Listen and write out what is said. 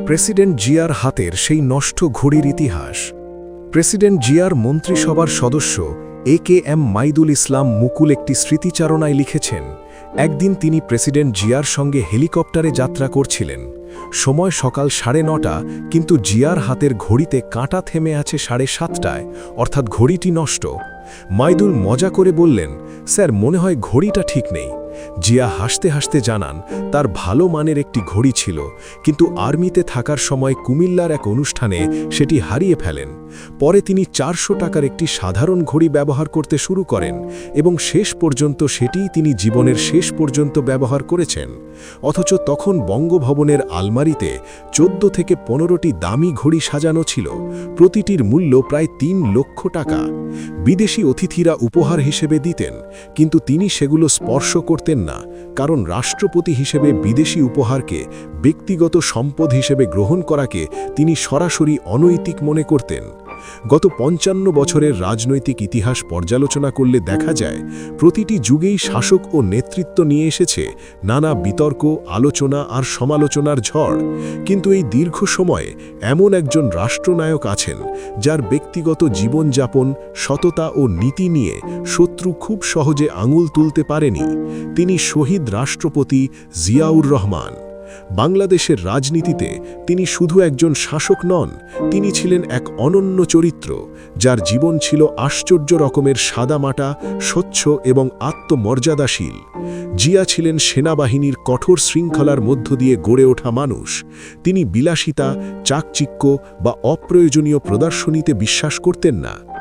President জিয়ার হাতের সেই নষ্ট ঘড়ির ইতিহাস। প্রেসিডেন্ট জিয়ার মন্ত্রিসভার সদস্য AKM মাইদুল ইসলাম মুকুল একটি স্মৃতিচারণায় লিখেছেন, একদিন তিনি প্রেসিডেন্ট জিয়ার সঙ্গে হেলিকপ্টারে যাত্রা করছিলেন। সময় সকাল 9:30, কিন্তু জিয়ার হাতের ঘড়িতে কাঁটা থেমে আছে 7:30টায়, অর্থাৎ ঘড়িটি নষ্ট। মাইদুল মজা করে বললেন, স্যার, মনে হয় ঘড়িটা ঠিক নেই। জিয়া হাসতে হাসতে জানান, তার ভালো মানের একটি ঘড়ি ছিল, কিন্তু আর্মিতে থাকার সময় কুমিল্লার এক অনুষ্ঠানে সেটি হারিয়ে ফেলেন। পরে তিনি 400 টাকার একটি সাধারণ ঘড়ি ব্যবহার করতে শুরু করেন এবং শেষ পর্যন্ত সেটিই তিনি জীবনের শেষ পর্যন্ত ব্যবহার করেছেন। অথচ তখন বঙ্গভবনের আলমারিতে 14 থেকে 15টি দামি ঘড়ি সাজানো ছিল, প্রতিটির মূল্য প্রায় 3 লক্ষ টাকা। বিদেশি অতিথিরা উপহার হিসেবে দিতেন, কিন্তু তিনি সেগুলো স্পর্শ করতেন না, কারণ রাষ্ট্রপতি হিসেবে বিদেশি উপহারকে ব্যক্তিগত সম্পদ হিসেবে গ্রহণ করাকে তিনি সরাসরি অনৈতিক মনে করতেন। গত 55 বছরের রাজনৈতিক ইতিহাস পর্যালোচনা করলে দেখা যায়, প্রতিটি যুগেই শাসক ও নেতৃত্ব নিয়ে এসেছে নানা বিতর্ক, আলোচনা আর সমালোচনার ঝড়। কিন্তু এই দীর্ঘ সময়ে এমন একজন রাষ্ট্রনায়ক আছেন, যার ব্যক্তিগত জীবনযাপন, সততা ও নীতি নিয়ে শত্রু খুব সহজে আঙুল তুলতে পারেনি। তিনি শহীদ রাষ্ট্রপতি জিয়াউর রহমান। বাংলাদেশের রাজনীতিতে তিনি শুধু একজন শাসক নন, তিনি ছিলেন এক অনন্য চরিত্র, যার জীবন ছিল আশ্চর্য রকমের সাদামাটা, স্বচ্ছ এবং আত্মমর্যাদাশীল। জিয়া ছিলেন সেনাবাহিনীর কঠোর শৃঙ্খলার মধ্য দিয়ে গড়ে ওঠা মানুষ। তিনি বিলাসিতা, চাকচিক্য বা অপ্রয়োজনীয় প্রদর্শনীতে বিশ্বাস করতেন না।